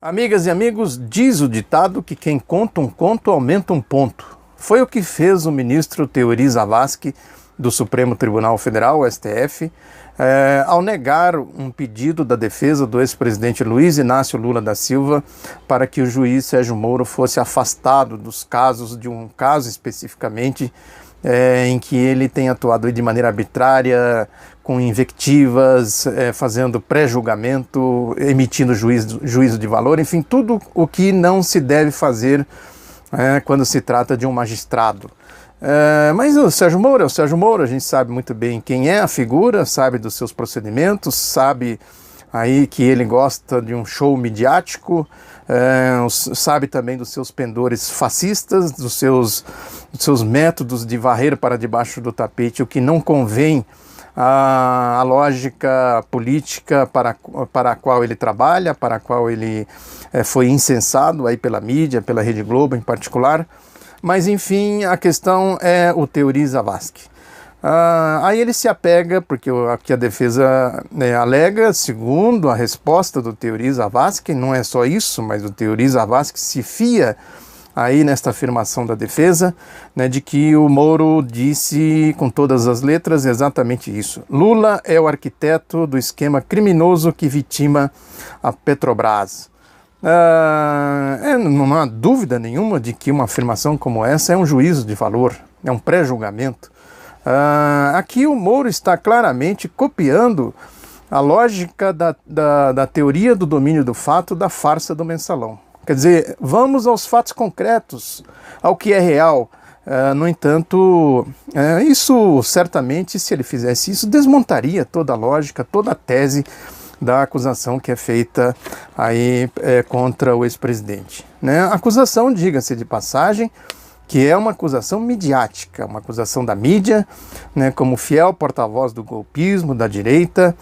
Amigas e amigos, diz o ditado que quem conta um conto aumenta um ponto. Foi o que fez o ministro Teori Zavascki do Supremo Tribunal Federal, STF, ao negar um pedido da defesa do ex-presidente Luiz Inácio Lula da Silva para que o juiz Sérgio Moro fosse afastado dos casos, de um caso especificamente, em que ele tem atuado de maneira arbitrária, com invectivas, fazendo pré-julgamento, emitindo juízo de valor, enfim, tudo o que não se deve fazer quando se trata de um magistrado. Mas o Sérgio Moro é o Sérgio Moro, a gente sabe muito bem quem é a figura, sabe dos seus procedimentos, sabe aí que ele gosta de um show midiático, sabe também dos seus pendores fascistas, dos seus métodos de varrer para debaixo do tapete o que não convém à lógica política para a qual ele trabalha, para a qual ele foi incensado aí pela mídia, pela Rede Globo em particular. Mas enfim, a questão é o Teori Zavascki. Aí ele se apega, porque aqui a defesa alega, segundo a resposta do Teori Zavascki, não é só isso, mas o Teori Zavascki se fia aí nesta afirmação da defesa, de que o Moro disse com todas as letras exatamente isso. Lula é o arquiteto do esquema criminoso que vitima a Petrobras. Não há dúvida nenhuma de que uma afirmação como essa é um juízo de valor, é um pré-julgamento. Aqui o Moro está claramente copiando a lógica da teoria do domínio do fato da farsa do mensalão. Quer dizer, vamos aos fatos concretos, ao que é real. No entanto, isso certamente, se ele fizesse isso, desmontaria toda a lógica, toda a tese da acusação que é feita aí contra o ex-presidente. A acusação, diga-se de passagem, que é uma acusação midiática, uma acusação da mídia, como fiel porta-voz do golpismo, da direita.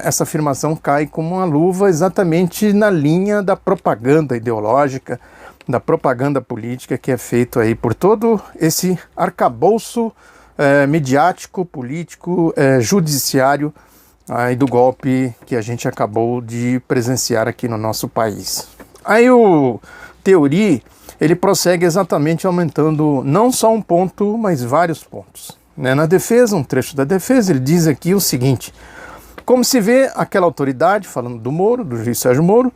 Essa afirmação cai como uma luva exatamente na linha da propaganda ideológica, da propaganda política que é feito aí por todo esse arcabouço midiático, político, judiciário aí do golpe que a gente acabou de presenciar aqui no nosso país. Aí o Teori, ele prossegue exatamente aumentando não só um ponto, mas vários pontos. Na defesa, um trecho da defesa, ele diz aqui o seguinte: como se vê, aquela autoridade, falando do Moro, do juiz Sérgio Moro,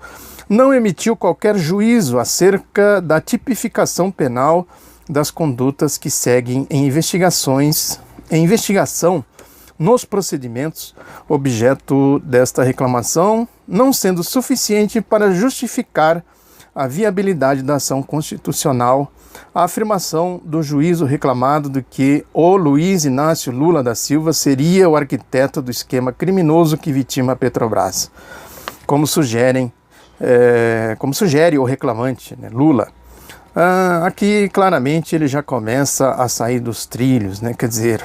não emitiu qualquer juízo acerca da tipificação penal das condutas que seguem em investigação nos procedimentos objeto desta reclamação, não sendo suficiente para justificar a viabilidade da ação constitucional, a afirmação do juízo reclamado de que o Luiz Inácio Lula da Silva seria o arquiteto do esquema criminoso que vitima a Petrobras, como sugere o reclamante, Lula. Aqui claramente ele já começa a sair dos trilhos, quer dizer,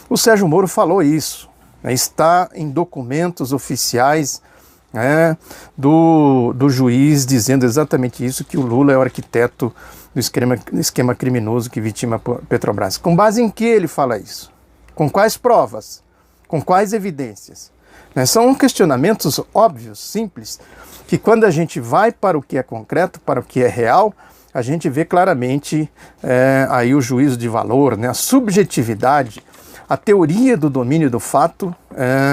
o Sérgio Moro falou isso, está em documentos oficiais do juiz dizendo exatamente isso, que o Lula é o arquiteto do esquema criminoso que vitima a Petrobras. Com base em que ele fala isso? Com quais provas? Com quais evidências? São questionamentos óbvios, simples, que quando a gente vai para o que é concreto, para o que é real, a gente vê claramente aí o juízo de valor, a subjetividade, a teoria do domínio do fato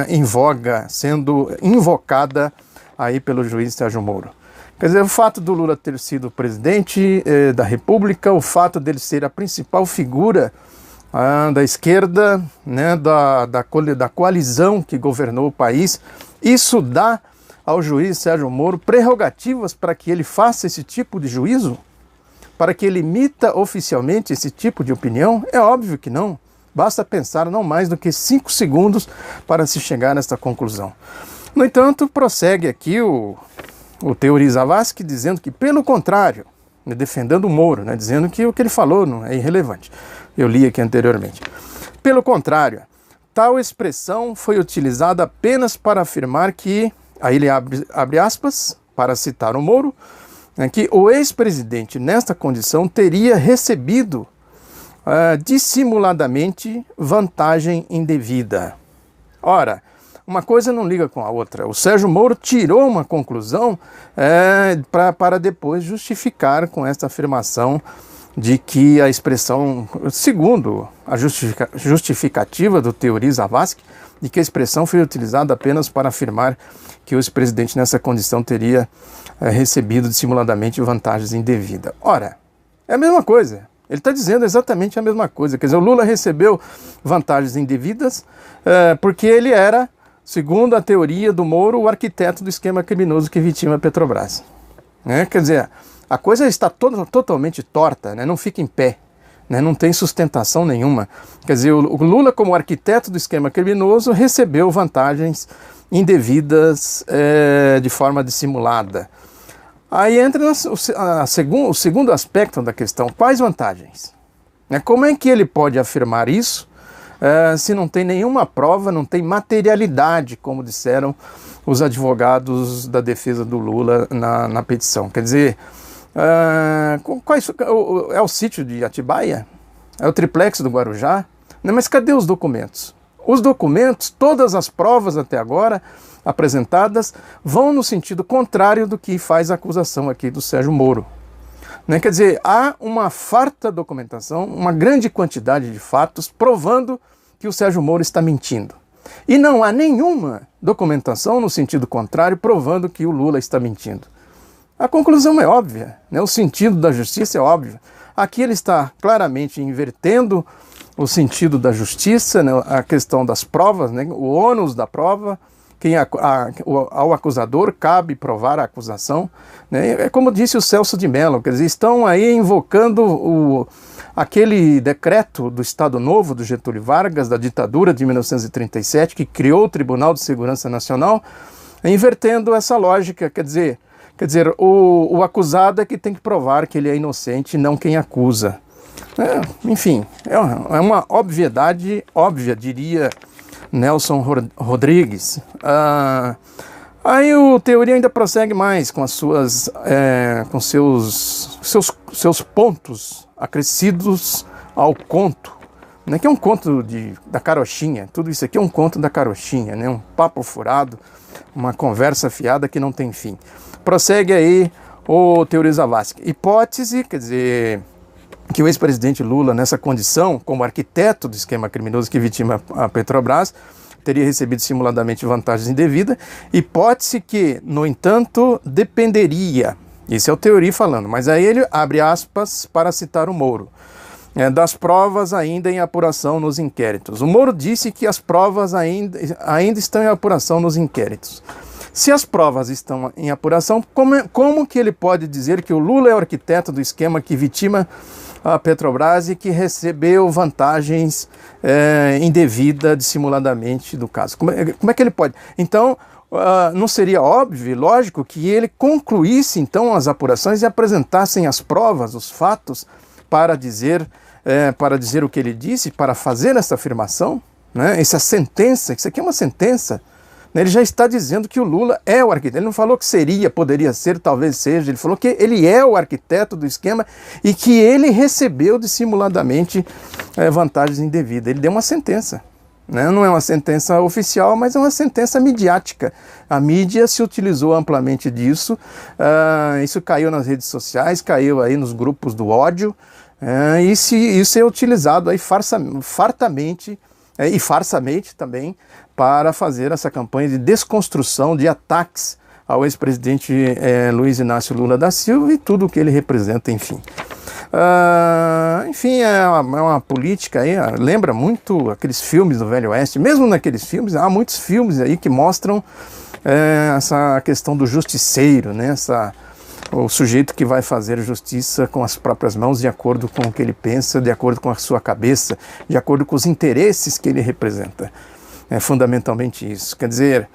em voga, sendo invocada aí pelo juiz Sérgio Moro. Quer dizer, o fato do Lula ter sido presidente da República, o fato dele ser a principal figura da esquerda, da coalizão que governou o país, isso dá ao juiz Sérgio Moro prerrogativas para que ele faça esse tipo de juízo? Para que ele emita oficialmente esse tipo de opinião? É óbvio que não. Basta pensar não mais do que 5 segundos para se chegar nesta conclusão. No entanto, prossegue aqui o Teori Zavascki dizendo que, pelo contrário, defendendo o Moro, dizendo que o que ele falou não é irrelevante. Eu li aqui anteriormente. Pelo contrário, tal expressão foi utilizada apenas para afirmar que, aí ele abre aspas, para citar o Moro, que o ex-presidente, nesta condição, teria recebido dissimuladamente vantagem indevida. Ora, uma coisa não liga com a outra. O Sérgio Moro tirou uma conclusão para depois justificar com esta afirmação de que a expressão, segundo a justificativa do Teori Zavascki, de que a expressão foi utilizada apenas para afirmar que o ex-presidente nessa condição teria recebido dissimuladamente vantagens indevidas. Ora, é a mesma coisa. Ele está dizendo exatamente a mesma coisa. Quer dizer, o Lula recebeu vantagens indevidas porque ele era, segundo a teoria do Moro, o arquiteto do esquema criminoso que vitima a Petrobras. Quer dizer, a coisa está totalmente torta, né? Não fica em pé, né? Não tem sustentação nenhuma. Quer dizer, o Lula, como arquiteto do esquema criminoso, recebeu vantagens indevidas de forma dissimulada. Aí entra o segundo aspecto da questão. Quais vantagens? Como é que ele pode afirmar isso se não tem nenhuma prova, não tem materialidade, como disseram os advogados da defesa do Lula na petição? Quer dizer, é o sítio de Atibaia? É o triplex do Guarujá? Não, mas cadê os documentos? Os documentos, todas as provas até agora apresentadas, vão no sentido contrário do que faz a acusação aqui do Sérgio Moro. Quer dizer, há uma farta documentação, uma grande quantidade de fatos provando que o Sérgio Moro está mentindo. E não há nenhuma documentação no sentido contrário provando que o Lula está mentindo. A conclusão é óbvia, né? O sentido da justiça é óbvio. Aqui ele está claramente invertendo o sentido da justiça, né? A questão das provas, né? O ônus da prova. Ao acusador cabe provar a acusação, né? É como disse o Celso de Mello, quer dizer, estão aí invocando aquele decreto do Estado Novo, do Getúlio Vargas, da ditadura de 1937, que criou o Tribunal de Segurança Nacional, invertendo essa lógica, quer dizer, o acusado é que tem que provar que ele é inocente, não quem acusa. Enfim, é uma obviedade óbvia, diria Nelson Rodrigues. Aí o Teori ainda prossegue mais com com seus pontos acrescidos ao conto, né, que é um conto da carochinha. Tudo isso aqui é um conto da carochinha, né, um papo furado, uma conversa fiada que não tem fim. Prossegue aí o Teori Zavascki. Hipótese, quer dizer, que o ex-presidente Lula, nessa condição, como arquiteto do esquema criminoso que vitima a Petrobras, teria recebido simuladamente vantagens indevidas, hipótese que, no entanto, dependeria, isso é o Teori falando, mas aí ele abre aspas para citar o Moro, das provas ainda em apuração nos inquéritos. O Moro disse que as provas ainda estão em apuração nos inquéritos. Se as provas estão em apuração, como que ele pode dizer que o Lula é o arquiteto do esquema que vitima a Petrobras e que recebeu vantagens indevidas dissimuladamente do caso? Como é que ele pode? Então, não seria óbvio, lógico, que ele concluísse então as apurações e apresentassem as provas, os fatos, para dizer o que ele disse, para fazer essa afirmação, né? Essa sentença, isso aqui é uma sentença. Ele já está dizendo que o Lula é o arquiteto. Ele não falou que poderia ser, talvez seja. Ele falou que ele é o arquiteto do esquema e que ele recebeu dissimuladamente vantagens indevidas. Ele deu uma sentença, né? Não é uma sentença oficial, mas é uma sentença midiática. A mídia se utilizou amplamente disso. Isso caiu nas redes sociais, caiu aí nos grupos do ódio. Isso é utilizado aí fartamente e farsamente também para fazer essa campanha de desconstrução, de ataques ao ex-presidente Luiz Inácio Lula da Silva e tudo o que ele representa, enfim. Enfim, é uma política aí, lembra muito aqueles filmes do Velho Oeste. Mesmo naqueles filmes, há muitos filmes aí que mostram essa questão do justiceiro, né? O sujeito que vai fazer justiça com as próprias mãos, de acordo com o que ele pensa, de acordo com a sua cabeça, de acordo com os interesses que ele representa. É fundamentalmente isso. Quer dizer,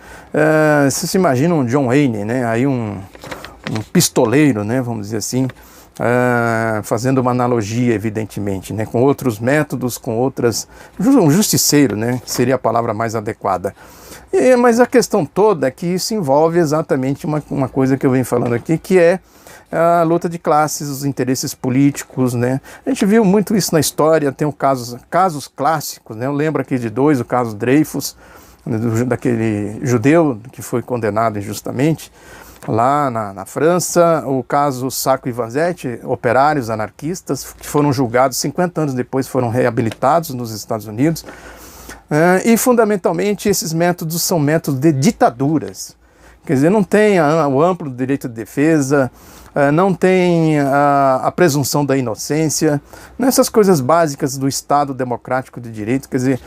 você se imagina um John Wayne, né? Aí um pistoleiro, né? Vamos dizer assim, fazendo uma analogia, evidentemente, né? Com outros métodos, com outras... Um justiceiro, né? Seria a palavra mais adequada. Mas a questão toda é que isso envolve exatamente uma coisa que eu venho falando aqui, que é a luta de classes, os interesses políticos, né? A gente viu muito isso na história, tem casos clássicos, né? Eu lembro aqui de dois, o caso Dreyfus, daquele judeu que foi condenado injustamente lá na França, o caso Sacco e Vanzetti, operários anarquistas que foram julgados 50 anos depois, foram reabilitados nos Estados Unidos. E fundamentalmente esses métodos são métodos de ditaduras, quer dizer, não tem o amplo direito de defesa, não tem a presunção da inocência, nessas coisas básicas do Estado democrático de direito, quer dizer,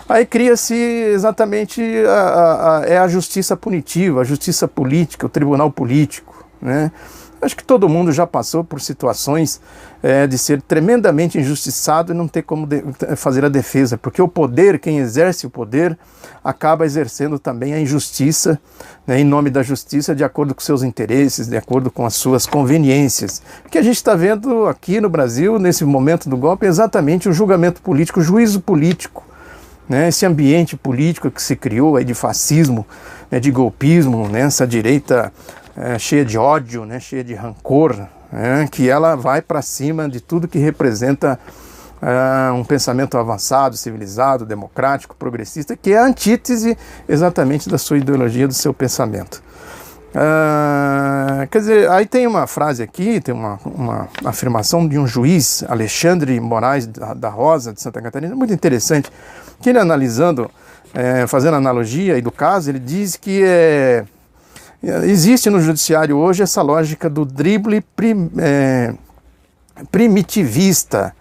aí cria-se exatamente a justiça punitiva, a justiça política, o tribunal político, né? Acho que todo mundo já passou por situações de ser tremendamente injustiçado e não ter como fazer a defesa, porque o poder, quem exerce o poder, acaba exercendo também a injustiça, né, em nome da justiça, de acordo com seus interesses, de acordo com as suas conveniências. O que a gente está vendo aqui no Brasil, nesse momento do golpe, é exatamente o julgamento político, o juízo político, né, esse ambiente político que se criou aí de fascismo, né, de golpismo, né, essa direita cheia de ódio, né, cheia de rancor, né, que ela vai para cima de tudo que representa um pensamento avançado, civilizado, democrático, progressista, que é a antítese exatamente da sua ideologia, do seu pensamento. Quer dizer, aí tem uma frase aqui, tem uma afirmação de um juiz, Alexandre Moraes da Rosa, de Santa Catarina, muito interessante, que ele analisando, fazendo analogia aí do caso, ele diz que existe no judiciário hoje essa lógica do drible primitivista,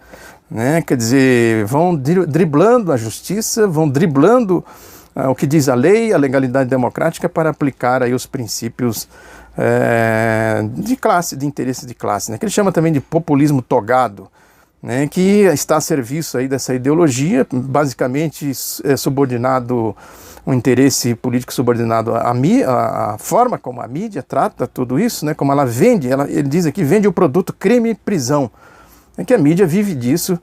né? Quer dizer, vão driblando a justiça, vão driblando o que diz a lei, a legalidade democrática, para aplicar aí os princípios de classe, de interesse de classe, né? Que ele chama também de populismo togado, né? Que está a serviço aí dessa ideologia, basicamente subordinado, um interesse político subordinado à forma como a mídia trata tudo isso, né? Como ela vende, ele diz aqui, vende o produto crime e prisão. É que a mídia vive disso,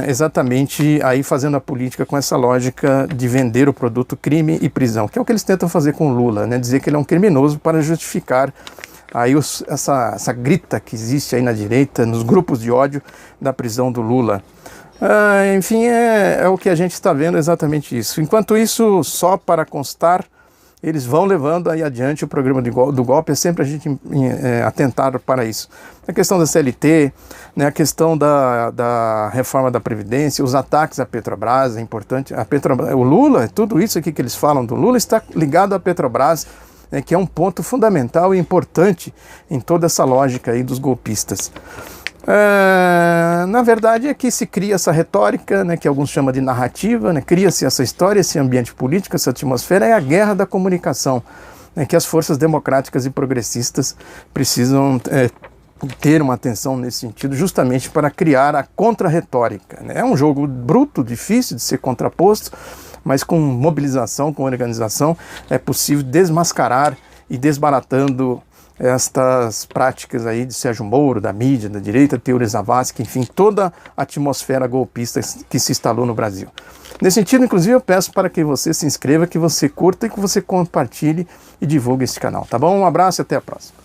exatamente aí fazendo a política com essa lógica de vender o produto crime e prisão, que é o que eles tentam fazer com o Lula, né? Dizer que ele é um criminoso para justificar aí essa grita que existe aí na direita, nos grupos de ódio da prisão do Lula. Enfim, é o que a gente está vendo, exatamente isso. Enquanto isso, só para constar, eles vão levando aí adiante o programa do golpe, é sempre a gente atentar para isso. A questão da CLT, né, a questão da reforma da Previdência, os ataques à Petrobras, é importante. O Lula, tudo isso aqui que eles falam do Lula está ligado à Petrobras, né, que é um ponto fundamental e importante em toda essa lógica aí dos golpistas. Na verdade é que se cria essa retórica, né, que alguns chamam de narrativa, né, cria-se essa história, esse ambiente político, essa atmosfera, é a guerra da comunicação, né, que as forças democráticas e progressistas precisam ter uma atenção nesse sentido, justamente para criar a contra-retórica, né? É um jogo bruto, difícil de ser contraposto, mas com mobilização, com organização, é possível desmascarar e desbaratando estas práticas aí de Sérgio Moro, da mídia, da direita, Teori Zavascki, enfim, toda a atmosfera golpista que se instalou no Brasil. Nesse sentido, inclusive, eu peço para que você se inscreva, que você curta e que você compartilhe e divulgue esse canal, tá bom? Um abraço e até a próxima.